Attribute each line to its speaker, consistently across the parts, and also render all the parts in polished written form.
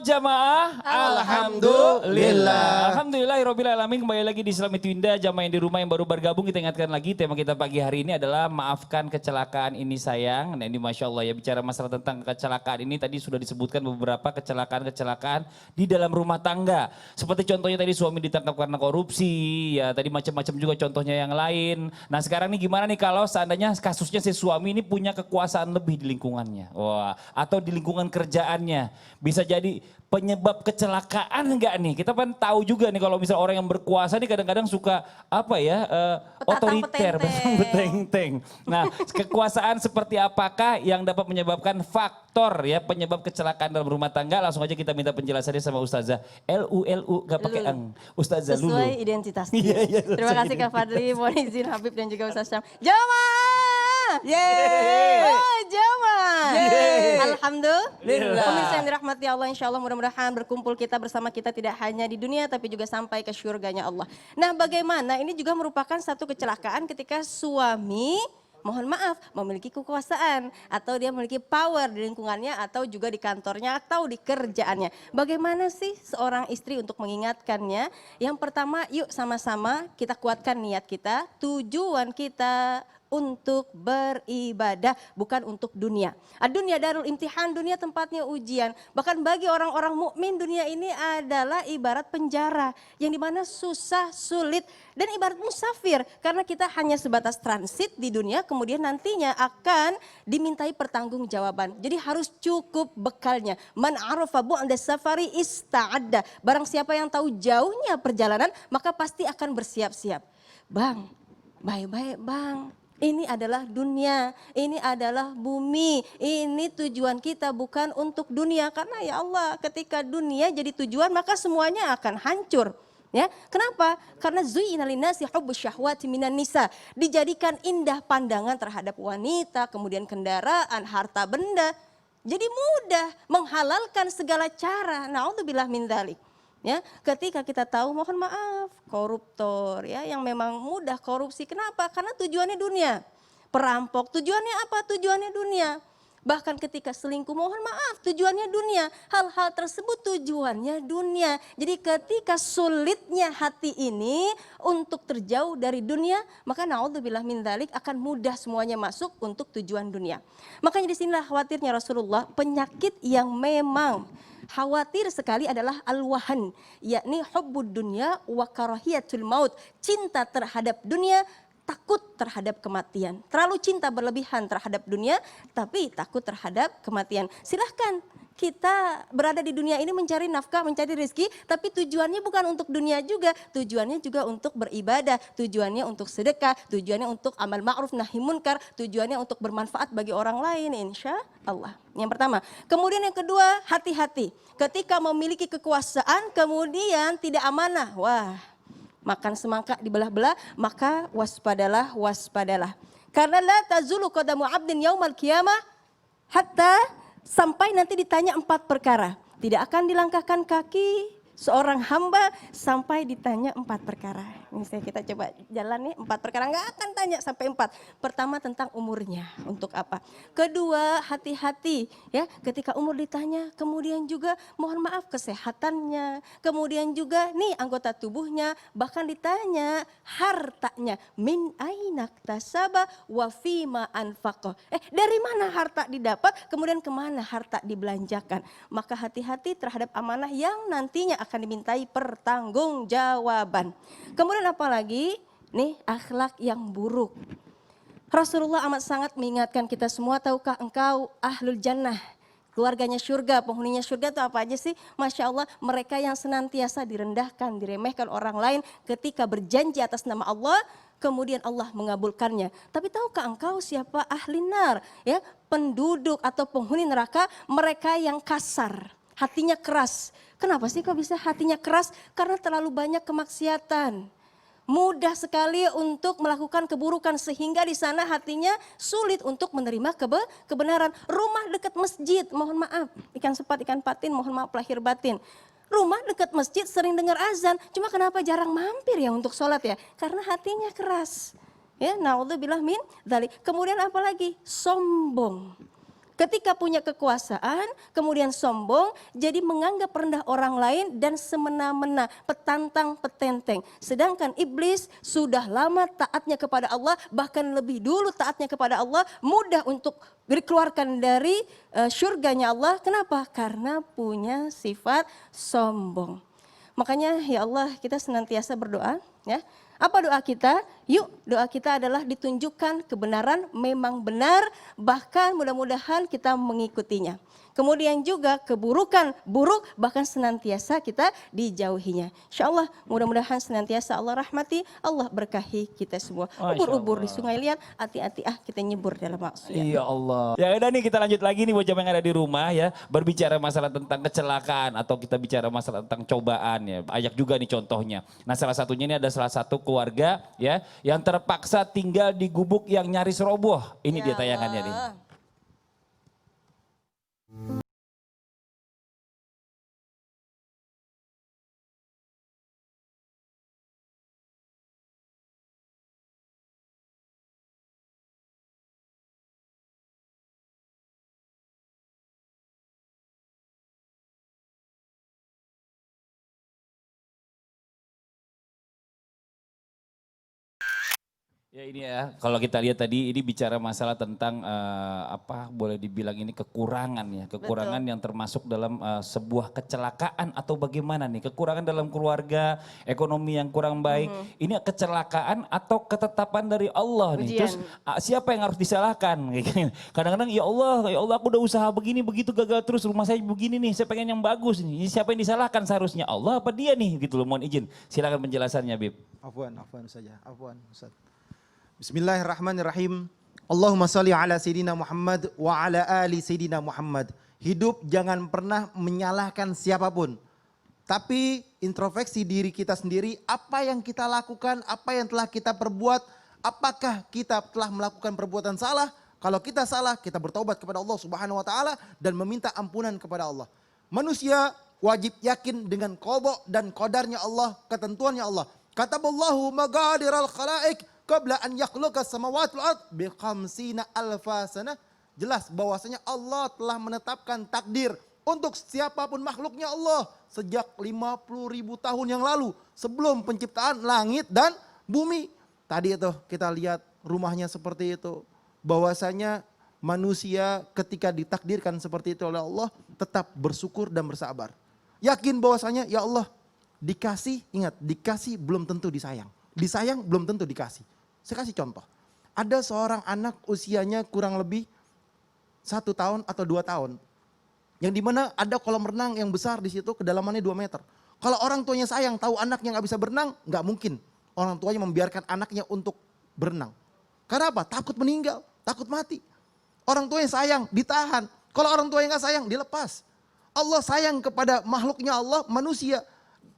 Speaker 1: jamaah?
Speaker 2: Alhamdulillah.
Speaker 1: Alhamdulillahirabbil alamin. Kembali lagi di Islam Itu Indah. Jamaah yang di rumah yang baru bergabung, kita ingatkan lagi tema kita pagi hari ini adalah maafkan kecelakaan ini sayang. Nah ini Masya Allah ya, bicara masalah tentang kecelakaan ini tadi sudah disebutkan beberapa kecelakaan di dalam rumah tangga. Seperti contohnya tadi suami ditangkap karena korupsi, ya tadi macam-macam juga contohnya yang lain. Nah sekarang nih gimana nih kalau seandainya kasusnya si suami ini punya kekuasaan lebih di lingkungannya. Wah, atau di lingkungan kerjaannya. Bisa jadi penyebab kecelakaan enggak nih? Kita kan tahu juga nih kalau misal orang yang berkuasa nih kadang-kadang suka apa ya, otoriter, beteng-beteng. Nah kekuasaan seperti apakah yang dapat menyebabkan faktor ya penyebab kecelakaan dalam rumah tangga? Langsung aja kita minta penjelasannya sama Ustazah Lu gak pakai ang. Ustazah Lulu.
Speaker 3: Sesuai identitasnya. Terima kasih Kak Fadli, mohon izin Habib dan juga Ustaz Syam. Jamaah!
Speaker 2: Yeay!
Speaker 3: Oh, jamaah!
Speaker 2: Yeay!
Speaker 3: Alhamdulillah. Pemirsa yang dirahmati Allah, insya Allah mudah-mudahan berkumpul kita bersama kita tidak hanya di dunia tapi juga sampai ke syurganya Allah. Nah bagaimana ini juga merupakan satu kecelakaan ketika suami mohon maaf memiliki kekuasaan atau dia memiliki power di lingkungannya atau juga di kantornya atau di kerjaannya. Bagaimana sih seorang istri untuk mengingatkannya? Yang pertama yuk sama-sama kita kuatkan niat kita, tujuan kita untuk beribadah bukan untuk dunia. Dunia darul imtihan, dunia tempatnya ujian. Bahkan bagi orang-orang mukmin dunia ini adalah ibarat penjara yang dimana susah, sulit dan ibarat musafir karena kita hanya sebatas transit di dunia kemudian nantinya akan dimintai pertanggungjawaban. Jadi harus cukup bekalnya. Man arafa bu'da safari ista'adda. Barang siapa yang tahu jauhnya perjalanan maka pasti akan bersiap-siap. Bang, baik-baik bang. Ini adalah dunia, ini adalah bumi, ini tujuan kita bukan untuk dunia. Karena ya Allah ketika dunia jadi tujuan maka semuanya akan hancur. Ya, kenapa? Karena zuyyina linnasi hubbus syahwati minan nisa. Dijadikan indah pandangan terhadap wanita, kemudian kendaraan, harta benda. Jadi mudah menghalalkan segala cara. Na'udzubillah min dzalik. Ya, ketika kita tahu mohon maaf koruptor ya yang memang mudah korupsi. Kenapa? Karena tujuannya dunia. Perampok tujuannya apa? Tujuannya dunia. Bahkan ketika selingkuh mohon maaf tujuannya dunia. Hal-hal tersebut tujuannya dunia. Jadi ketika sulitnya hati ini untuk terjauh dari dunia, maka naudzubillah min dzalik akan mudah semuanya masuk untuk tujuan dunia. Makanya disinilah khawatirnya Rasulullah penyakit yang memang khawatir sekali adalah al-wahan, yakni hubbud dunya wa karahiyatul maut, cinta terhadap dunia, takut terhadap kematian. Terlalu cinta berlebihan terhadap dunia, tapi takut terhadap kematian. Silahkan kita berada di dunia ini mencari nafkah, mencari rezeki, tapi tujuannya bukan untuk dunia juga. Tujuannya juga untuk beribadah, tujuannya untuk sedekah, tujuannya untuk amal ma'ruf nahi munkar, tujuannya untuk bermanfaat bagi orang lain insya Allah. Yang pertama. Kemudian yang kedua, hati-hati. Ketika memiliki kekuasaan kemudian tidak amanah. Wah, makan semangka dibelah-belah, maka waspadalah, waspadalah. Karena la tazulu qadamu 'abdin yaumal qiyamah hatta sampai nanti ditanya 4 perkara. Tidak akan dilangkahkan kaki seorang hamba sampai ditanya 4 perkara. Ini kita coba jalan nih 4 perkara, nggak akan tanya sampai 4. Pertama tentang umurnya, untuk apa. Kedua hati-hati ya ketika umur ditanya, kemudian juga mohon maaf kesehatannya, kemudian juga nih anggota tubuhnya, bahkan ditanya hartanya. Min ainak tasaba wa fima anfaqo. Dari mana harta didapat, kemudian kemana harta dibelanjakan. Maka hati-hati terhadap amanah yang nantinya akan dimintai pertanggungjawaban. Kemudian apalagi nih akhlak yang buruk. Rasulullah amat sangat mengingatkan kita semua, tahukah engkau ahlul jannah, keluarganya surga, penghuninya surga itu apa aja sih? Masya Allah mereka yang senantiasa direndahkan, diremehkan orang lain ketika berjanji atas nama Allah, kemudian Allah mengabulkannya. Tapi tahukah engkau siapa ahli nar? Ya, penduduk atau penghuni neraka mereka yang kasar, hatinya keras. Kenapa sih kok bisa hatinya keras? Karena terlalu banyak kemaksiatan. Mudah sekali untuk melakukan keburukan sehingga di sana hatinya sulit untuk menerima kebenaran. Rumah dekat masjid, mohon maaf, ikan sepat, ikan patin, mohon maaf lahir batin. Rumah dekat masjid sering dengar azan, cuma kenapa jarang mampir ya untuk sholat ya? Karena hatinya keras. Ya, naudzubillah min dzalik. Kemudian apa lagi? Sombong. Ketika punya kekuasaan, kemudian sombong, jadi menganggap rendah orang lain dan semena-mena, petantang, petenteng. Sedangkan iblis sudah lama taatnya kepada Allah, bahkan lebih dulu taatnya kepada Allah, mudah untuk dikeluarkan dari surganya Allah. Kenapa? Karena punya sifat sombong. Makanya ya Allah, kita senantiasa berdoa, ya. Apa doa kita? Yuk, doa kita adalah ditunjukkan kebenaran memang benar, bahkan mudah-mudahan kita mengikutinya. Kemudian juga keburukan buruk, bahkan senantiasa kita dijauhinya. Insya Allah mudah-mudahan senantiasa Allah rahmati, Allah berkahi kita semua. Ubur-ubur di sungai liat, hati-hati kita nyebur dalam maksiat.
Speaker 1: Iya Allah. Ya udah nih, kita lanjut lagi nih buat jamaah yang ada di rumah ya. Berbicara masalah tentang kecelakaan atau kita bicara masalah tentang cobaan ya. Banyak juga nih contohnya. Nah salah satunya ini ada salah satu keluarga ya yang terpaksa tinggal di gubuk yang nyaris roboh. Ini dia tayangannya nih. Ya ini ya, kalau kita lihat tadi ini bicara masalah tentang apa boleh dibilang ini kekurangan ya. Kekurangan yang termasuk dalam sebuah kecelakaan atau bagaimana nih. Kekurangan dalam keluarga, ekonomi yang kurang baik. Ini kecelakaan atau ketetapan dari Allah nih. Terus siapa yang harus disalahkan? Kadang-kadang ya Allah aku udah usaha begini begitu gagal terus, rumah saya begini nih, saya pengen yang bagus nih. Siapa yang disalahkan seharusnya? Allah apa dia nih? Gitu loh, mohon izin. Silakan penjelasannya Bib.
Speaker 2: Afwan saja. Afwan Ustaz. Bismillahirrahmanirrahim. Allahumma salli ala Sayyidina Muhammad wa ala ali Sayyidina Muhammad. Hidup jangan pernah menyalahkan siapapun. Tapi introspeksi diri kita sendiri, apa yang kita lakukan, apa yang telah kita perbuat, apakah kita telah melakukan perbuatan salah? Kalau kita salah, kita bertaubat kepada Allah Subhanahu wa taala dan meminta ampunan kepada Allah. Manusia wajib yakin dengan qada dan qadarnya Allah, ketentuannya Allah. Kataballahu maqadiral khalaiq qabla an yakhluqas samawati wal ard bi khamsina alfa sanah. Jelas bahwasanya Allah telah menetapkan takdir untuk siapapun makhluknya Allah sejak 50.000 tahun yang lalu sebelum penciptaan langit dan bumi. Tadi itu kita lihat rumahnya seperti itu. Bahwasanya manusia ketika ditakdirkan seperti itu oleh Allah tetap bersyukur dan bersabar. Yakin bahwasanya ya Allah dikasih, ingat dikasih belum tentu disayang. Disayang belum tentu dikasih. Saya kasih contoh. Ada seorang anak usianya kurang lebih 1 tahun atau 2 tahun. Yang dimana ada kolam renang yang besar di situ, kedalamannya 2 meter. Kalau orang tuanya sayang tahu anaknya nggak bisa berenang, nggak mungkin orang tuanya membiarkan anaknya untuk berenang. Karena apa? Takut meninggal, takut mati. Orang tuanya sayang, ditahan. Kalau orang tuanya nggak sayang, dilepas. Allah sayang kepada makhluknya Allah, manusia.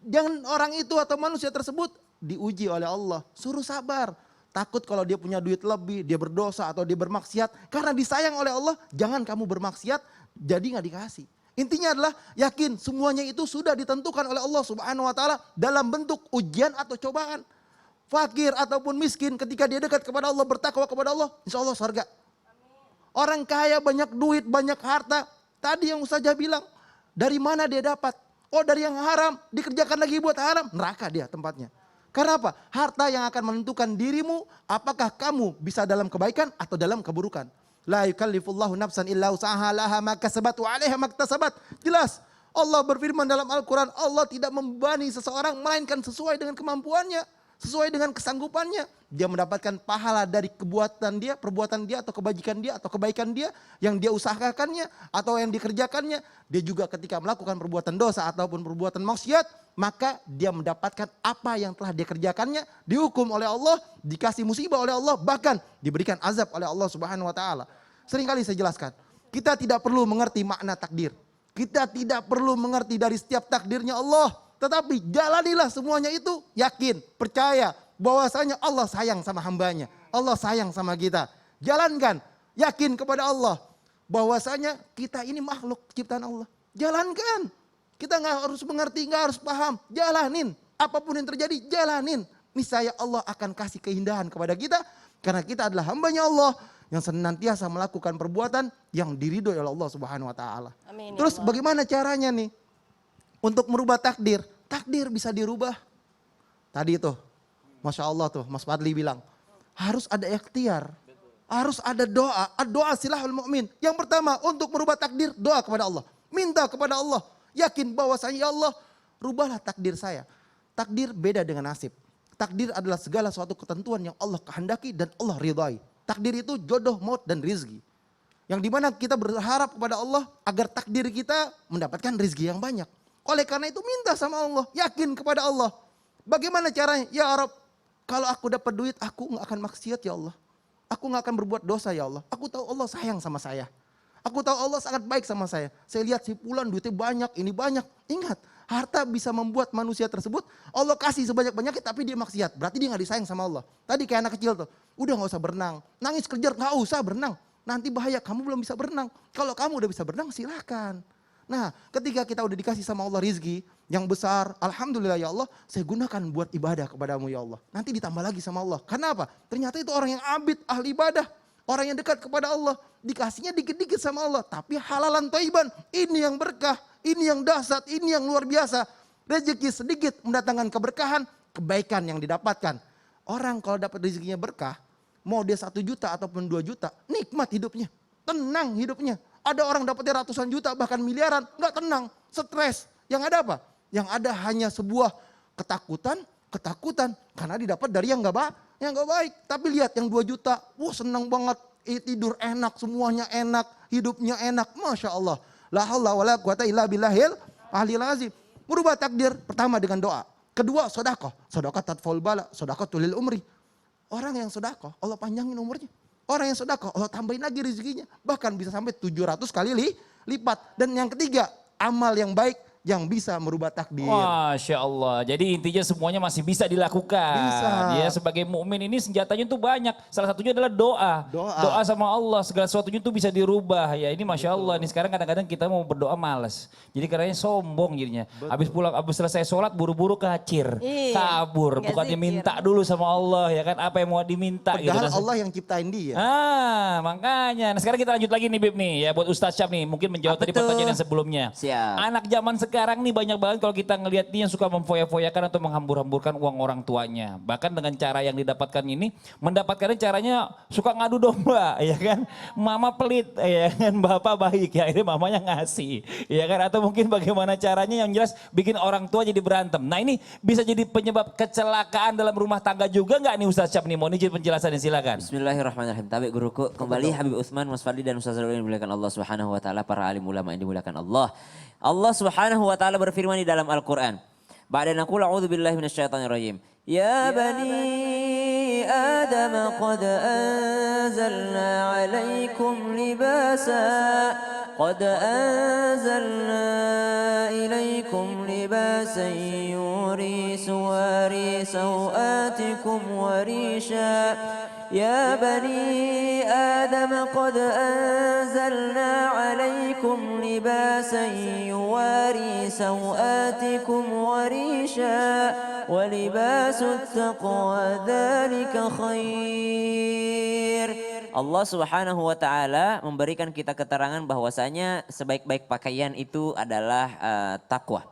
Speaker 2: Jangan orang itu atau manusia tersebut diuji oleh Allah, suruh sabar. Takut kalau dia punya duit lebih, dia berdosa atau dia bermaksiat. Karena disayang oleh Allah, jangan kamu bermaksiat, jadi nggak dikasih. Intinya adalah yakin semuanya itu sudah ditentukan oleh Allah Subhanahu wa taala dalam bentuk ujian atau cobaan. Fakir ataupun miskin ketika dia dekat kepada Allah, bertakwa kepada Allah, insya Allah surga. Orang kaya banyak duit, banyak harta. Tadi yang Ustazah bilang, dari mana dia dapat? Oh dari yang haram, dikerjakan lagi buat haram, neraka dia tempatnya. Karena apa? Harta yang akan menentukan dirimu, apakah kamu bisa dalam kebaikan atau dalam keburukan. La yukallifullahu nafsan illa usaha laha ma kasabat wa 'alaiha maktasabat. Jelas Allah berfirman dalam Al-Quran, Allah tidak membebani seseorang melainkan sesuai dengan kemampuannya, sesuai dengan kesanggupannya. Dia mendapatkan pahala dari perbuatan dia atau kebajikan dia atau kebaikan dia yang dia usahakannya atau yang dikerjakannya. Dia juga ketika melakukan perbuatan dosa ataupun perbuatan maksiat, maka dia mendapatkan apa yang telah dia kerjakannya, dihukum oleh Allah, dikasih musibah oleh Allah, bahkan diberikan azab oleh Allah Subhanahu wa taala. Seringkali saya jelaskan, kita tidak perlu mengerti makna takdir. Kita tidak perlu mengerti dari setiap takdirnya Allah, tetapi jalanilah semuanya itu yakin, percaya bahwasanya Allah sayang sama hambanya, Allah sayang sama kita. Jalankan, yakin kepada Allah bahwasanya kita ini makhluk ciptaan Allah. Jalankan. Kita nggak harus mengerti, nggak harus paham. Jalanin. Apapun yang terjadi, jalanin. Niscaya Allah akan kasih keindahan kepada kita. Karena kita adalah hambanya Allah. yang senantiasa melakukan perbuatan yang diridhoi oleh Allah Subhanahu wa taala.
Speaker 3: Amin, ya
Speaker 2: Terus
Speaker 3: Allah.
Speaker 2: bagaimana caranya nih untuk merubah takdir? Takdir bisa dirubah. Tadi tuh, Masya Allah tuh Mas Fadli bilang, harus ada ikhtiar. Harus ada doa. Doa silahul mu'min. Yang pertama untuk merubah takdir, doa kepada Allah. Minta kepada Allah. Yakin bahwasanya ya Allah, rubahlah takdir saya. Takdir beda dengan nasib. Takdir adalah segala suatu ketentuan yang Allah kehendaki dan Allah ridhai. Takdir itu jodoh, maut, dan rizki. Yang dimana kita berharap kepada Allah agar takdir kita mendapatkan rizki yang banyak. Oleh karena itu minta sama Allah, yakin kepada Allah. Bagaimana caranya? Ya Rabb, kalau aku dapat duit aku gak akan maksiat ya Allah. Aku gak akan berbuat dosa ya Allah. Aku tahu Allah sayang sama saya. Aku tahu Allah sangat baik sama saya. Saya lihat si Fulan duitnya banyak, ini banyak. Ingat, harta bisa membuat manusia tersebut, Allah kasih sebanyak-banyaknya tapi dia maksiat. Berarti dia gak disayang sama Allah. Tadi kayak anak kecil tuh, udah gak usah berenang. Nangis kejar, gak usah berenang. Nanti bahaya, kamu belum bisa berenang. Kalau kamu udah bisa berenang silahkan. Nah ketika kita udah dikasih sama Allah rizki yang besar, alhamdulillah ya Allah, saya gunakan buat ibadah kepadamu ya Allah. Nanti ditambah lagi sama Allah. Karena apa? Ternyata itu orang yang abid, ahli ibadah. Orang yang dekat kepada Allah. Dikasihnya dikit-dikit sama Allah. Tapi halalan thayyiban. Ini yang berkah, ini yang dahsyat, ini yang luar biasa. Rezeki sedikit mendatangkan keberkahan, kebaikan yang didapatkan. Orang kalau dapat rezekinya berkah, mau dia 1 juta ataupun 2 juta, nikmat hidupnya. Tenang hidupnya. Ada orang dapatnya ratusan juta bahkan miliaran, nggak tenang, stres. Yang ada apa? Yang ada hanya sebuah ketakutan karena didapat dari yang nggak baik. Tapi lihat yang 2 juta, wah senang banget, tidur enak, semuanya enak, hidupnya enak, masya Allah. La haula wala quwata illa billahil aliyil azim. Merubah takdir pertama dengan doa. Kedua sedekah, sedekah tatful bala, sedekah tulil umri. Orang yang sedekah Allah panjangin umurnya. Orang yang sedekah Allah tambahin lagi rezekinya. Bahkan bisa sampai 700 kali lipat. Dan yang ketiga, amal yang baik yang bisa merubah takdir.
Speaker 1: Masya Allah. Jadi intinya semuanya masih bisa dilakukan.
Speaker 2: Bisa.
Speaker 1: Ya sebagai mukmin ini senjatanya tuh banyak. Salah satunya adalah doa.
Speaker 2: Doa.
Speaker 1: Sama Allah. Segala sesuatunya tuh bisa dirubah. Ya ini Masya Allah. Ini sekarang kadang-kadang kita mau berdoa malas. Jadi karena sombong jadinya. Habis selesai sholat buru-buru kacir.
Speaker 3: Iya.
Speaker 1: Kabur.
Speaker 3: Nggak
Speaker 1: Bukannya
Speaker 3: zikir.
Speaker 1: minta dulu sama Allah. Ya kan apa yang mau diminta.
Speaker 2: Padahal
Speaker 1: gitu.
Speaker 2: Allah yang ciptain dia.
Speaker 1: Makanya. Nah sekarang kita lanjut lagi nih Bib nih. Ya buat Ustaz Syam nih. Mungkin menjawab
Speaker 4: Apa
Speaker 1: tadi
Speaker 4: tuh?
Speaker 1: pertanyaan yang sebelumnya.
Speaker 4: Siap.
Speaker 1: Anak zaman sekarang nih banyak banget kalau kita ngelihat nih yang suka memfoya-foyakan atau menghambur-hamburkan uang orang tuanya. Bahkan dengan cara yang didapatkan ini, mendapatkannya caranya suka ngadu domba, ya kan? Mama pelit, ya kan? Bapak baik, ya akhirnya mamanya ngasih, ya kan? Atau mungkin bagaimana caranya yang jelas bikin orang tua jadi berantem. Nah ini bisa jadi penyebab kecelakaan dalam rumah tangga juga nggak nih Ustaz Syam nih? Mohon izin penjelasannya silakan.
Speaker 4: Bismillahirrahmanirrahim. Tabik guruku, kembali Habib Utsman, Mas Fadli dan Ustaz Zalul yang dimuliakan Allah Subhanahu wa taala, para alim ulama yang dimuliakan Allah. Allah Subhanahu wa taala berfirman di dalam Al-Qur'an. Ba'da naqul a'udzu billahi minasyaitonir rajim. Ya bani Adam qad anzalna 'alaikum libasa qad anzalna ilaikum libasan yuri suwari sawatikum warisha. يا بني آدم قد أنزلنا عليكم لباسا يواري سوآتكم وريشا ولباس التقوى ذلك خير. Allah Subhanahu wa taala memberikan kita keterangan bahwasanya sebaik-baik pakaian itu adalah takwa.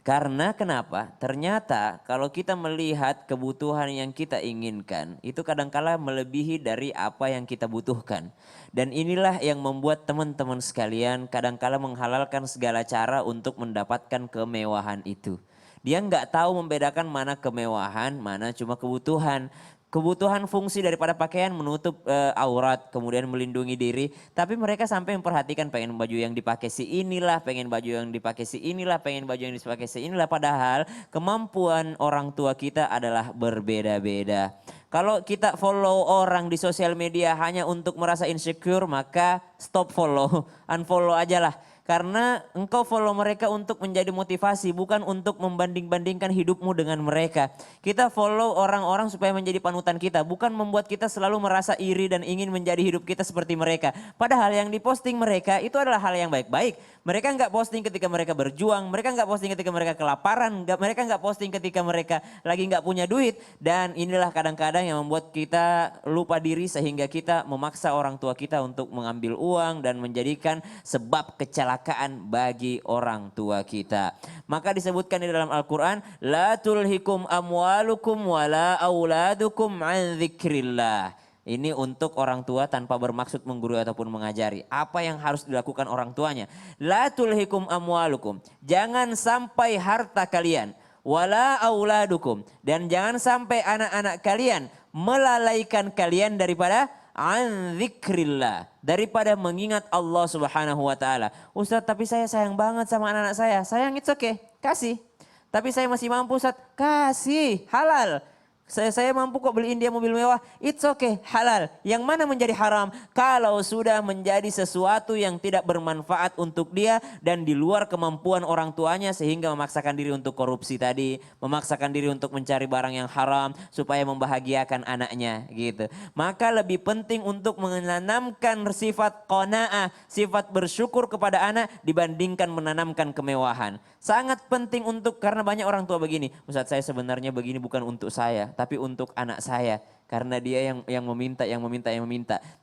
Speaker 4: Karena kenapa? Ternyata kalau kita melihat kebutuhan yang kita inginkan itu kadangkala melebihi dari apa yang kita butuhkan. Dan inilah yang membuat teman-teman sekalian kadangkala menghalalkan segala cara untuk mendapatkan kemewahan itu. Dia nggak tahu membedakan mana kemewahan, mana cuma kebutuhan. Kebutuhan fungsi daripada pakaian menutup aurat, kemudian melindungi diri. Tapi mereka sampai memperhatikan pengen baju yang dipakai si inilah, pengen baju yang dipakai si inilah, pengen baju yang dipakai si inilah. Padahal kemampuan orang tua kita adalah berbeda-beda. Kalau kita follow orang di sosial media hanya untuk merasa insecure, maka stop follow, unfollow aja lah. Karena engkau follow mereka untuk menjadi motivasi, bukan untuk membanding-bandingkan hidupmu dengan mereka. Kita follow orang-orang supaya menjadi panutan kita, bukan membuat kita selalu merasa iri dan ingin menjadi hidup kita seperti mereka. Padahal yang diposting mereka itu adalah hal yang baik-baik. Mereka nggak posting ketika mereka berjuang, mereka nggak posting ketika mereka kelaparan, mereka nggak posting ketika mereka lagi nggak punya duit. Dan inilah kadang-kadang yang membuat kita lupa diri sehingga kita memaksa orang tua kita untuk mengambil uang dan menjadikan sebab kecelakaan bagi orang tua kita. Maka disebutkan di dalam Al-Quran, la tulhikum amwalukum wala auladukum an dzikrillah. Ini untuk orang tua tanpa bermaksud menggurui ataupun mengajari. Apa yang harus dilakukan orang tuanya? La tulhikum amwalukum. Jangan sampai harta kalian. Wala auladukum. Dan jangan sampai anak-anak kalian melalaikan kalian daripada an dzikrillah. Daripada mengingat Allah Subhanahu wa taala. Ustaz, tapi saya sayang banget sama anak-anak saya. Sayang, it's okay. Kasih. Tapi saya masih mampu, Ustaz. Kasih. Halal. Saya mampu kok beliin dia mobil mewah, it's okay, halal. Yang mana menjadi haram? Kalau sudah menjadi sesuatu yang tidak bermanfaat untuk dia dan di luar kemampuan orang tuanya sehingga memaksakan diri untuk korupsi tadi, memaksakan diri untuk mencari barang yang haram supaya membahagiakan anaknya gitu. Maka lebih penting untuk menanamkan sifat qanaah, sifat bersyukur kepada anak dibandingkan menanamkan kemewahan. Sangat penting karena banyak orang tua begini, Ustaz, saya sebenarnya begini bukan untuk saya, tapi untuk anak saya. Karena dia yang meminta.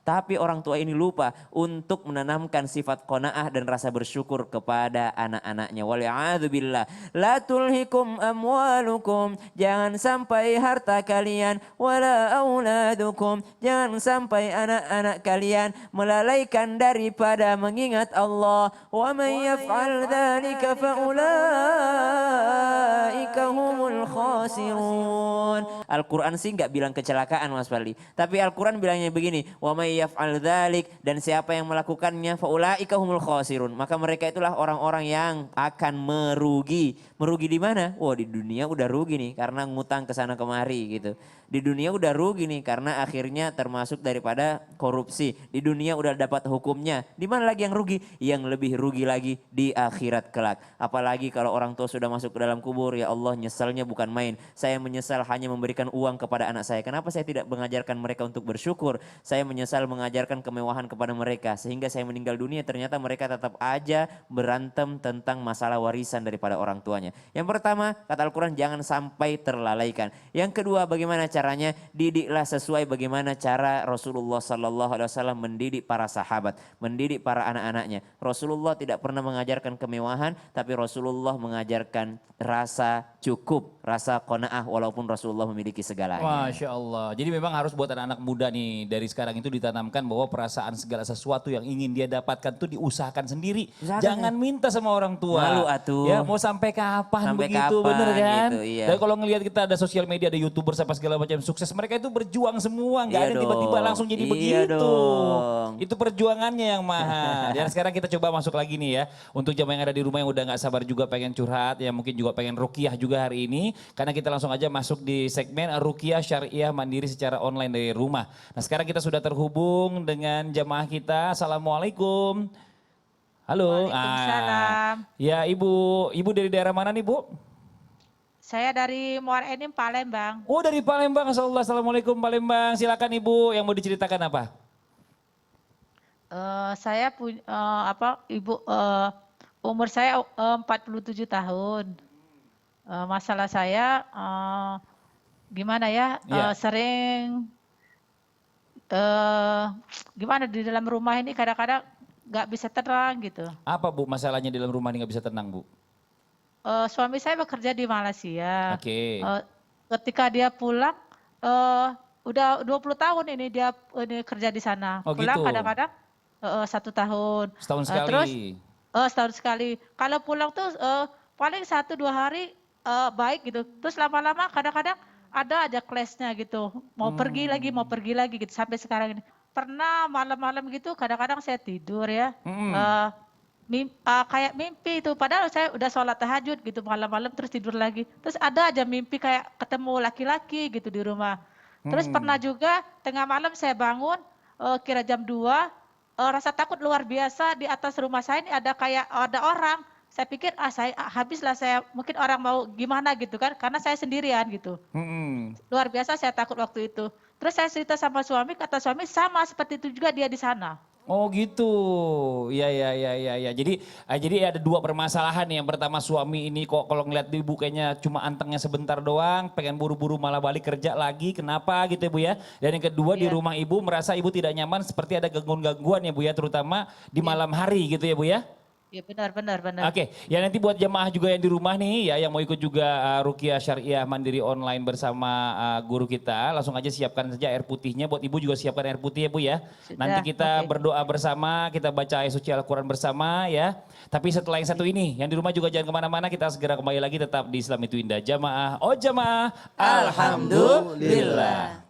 Speaker 4: Tapi orang tua ini lupa untuk menanamkan sifat qanaah dan rasa bersyukur kepada anak-anaknya. Wali'adzubillah. La tulhikum amwalukum. Jangan sampai harta kalian. Wala auladukum. Jangan sampai anak-anak kalian melalaikan daripada mengingat Allah. Wa man yaf'al dhalika fa'ulaika humul khasirun. Al-Quran sih nggak bilang kecelakaan Mas Fadli. Tapi Al-Quran bilangnya begini, wa may yaf'al dzalik, dan siapa yang melakukannya faulaika humul khasirun, maka mereka itulah orang-orang yang akan merugi. Merugi di mana? Wah, di dunia udah rugi nih karena ngutang ke sana kemari gitu. Di dunia udah rugi nih karena akhirnya termasuk daripada korupsi. Di dunia udah dapat hukumnya. Di mana lagi yang rugi? Yang lebih rugi lagi di akhirat kelak. Apalagi kalau orang tua sudah masuk ke dalam kubur, ya Allah, nyesalnya bukan main. Saya menyesal hanya memberikan uang kepada anak saya. Kenapa saya tidak mengajarkan mereka untuk bersyukur? Saya menyesal mengajarkan kemewahan kepada mereka. Sehingga saya meninggal dunia ternyata mereka tetap aja berantem tentang masalah warisan daripada orang tuanya. Yang pertama, kata Al-Quran, jangan sampai terlalaikan. Yang kedua, bagaimana caranya? Didiklah sesuai bagaimana cara Rasulullah SAW mendidik para sahabat, mendidik para anak-anaknya. Rasulullah tidak pernah mengajarkan kemewahan, tapi Rasulullah mengajarkan rasa cukup, rasa qanaah walaupun Rasulullah memiliki segalanya.
Speaker 1: Masya Allah. Jadi memang harus buat anak-anak muda nih dari sekarang itu ditanamkan bahwa perasaan segala sesuatu yang ingin dia dapatkan tuh diusahakan sendiri. Jangan minta sama orang tua.
Speaker 4: Malu atuh.
Speaker 1: Ya mau sampai kapan
Speaker 4: Sampai
Speaker 1: begitu,
Speaker 4: kapan
Speaker 1: bener kan?
Speaker 4: gitu, iya.
Speaker 1: Dan kalau ngelihat kita ada sosial media, ada YouTuber apa segala macam sukses, mereka itu berjuang semua, nggak
Speaker 4: Iya
Speaker 1: ada yang tiba-tiba
Speaker 4: dong.
Speaker 1: langsung jadi
Speaker 4: Iya
Speaker 1: begitu.
Speaker 4: dong.
Speaker 1: Itu perjuangannya yang mahal. Dan sekarang kita coba masuk lagi nih ya, untuk jamaah yang ada di rumah yang udah nggak sabar juga pengen curhat, yang mungkin juga pengen ruqyah juga hari ini, karena kita langsung aja masuk di segmen ruqyah syariah mandiri secara online dari rumah. Nah sekarang kita sudah terhubung dengan jamaah kita. Assalamualaikum. Halo.
Speaker 5: Waalaikumsalam.
Speaker 1: Ya ibu dari daerah mana nih Bu?
Speaker 5: Saya dari Muara Enim, Palembang.
Speaker 1: Oh dari Palembang, Assalamualaikum Palembang. Silakan ibu, yang mau diceritakan apa?
Speaker 5: Saya punya umur saya 47 tahun. Masalah saya gimana ya?
Speaker 1: Iya.
Speaker 5: Sering gimana di dalam rumah ini kadang-kadang nggak bisa tenang gitu.
Speaker 1: Apa Bu masalahnya di dalam rumah ini nggak bisa tenang Bu?
Speaker 5: Suami saya bekerja di Malaysia.
Speaker 1: Oke.
Speaker 5: Ketika dia pulang, udah 20 tahun ini dia kerja di sana.
Speaker 1: Oh,
Speaker 5: Pulang
Speaker 1: gitu.
Speaker 5: kadang-kadang 1 tahun.
Speaker 1: Setahun sekali.
Speaker 5: Terus setahun sekali. Kalau pulang tuh paling 1-2 hari baik gitu. Terus lama-lama kadang-kadang ada aja clash-nya gitu. Mau pergi lagi gitu sampai sekarang ini. Pernah malam-malam gitu kadang-kadang saya tidur ya. Kayak mimpi itu, padahal saya udah sholat tahajud gitu malam-malam terus tidur lagi. Terus ada aja mimpi kayak ketemu laki-laki gitu di rumah. Terus pernah juga tengah malam saya bangun kira jam 2, rasa takut luar biasa. Di atas rumah saya ini ada orang. Saya pikir habislah saya, mungkin orang mau gimana gitu kan, karena saya sendirian gitu. Luar biasa saya takut waktu itu. Terus saya cerita sama suami, kata suami sama seperti itu juga dia di sana.
Speaker 1: Oh gitu, ya. Jadi ada dua permasalahan nih. Yang pertama suami ini kok kalau ngeliat ibu kayaknya cuma antengnya sebentar doang, pengen buru-buru malah balik kerja lagi. Kenapa gitu ya Bu ya? Dan yang kedua di rumah ibu merasa ibu tidak nyaman seperti ada gangguan-gangguan ya Bu ya, terutama di malam hari gitu ya Bu ya?
Speaker 5: Ya benar.
Speaker 1: Oke, ya nanti buat jemaah juga yang di rumah nih ya yang mau ikut juga Ruqyah Syariah Mandiri online bersama guru kita, langsung aja siapkan saja air putihnya. Buat ibu juga siapkan air putih ya Bu ya.
Speaker 5: Sudah,
Speaker 1: Nanti kita
Speaker 5: oke.
Speaker 1: berdoa bersama, kita baca ayat suci Al-Quran bersama ya. Tapi setelah yang satu ini, yang di rumah juga jangan kemana-mana, kita segera kembali lagi tetap di Islam itu Indah. Jamaah, oh jamaah, Alhamdulillah.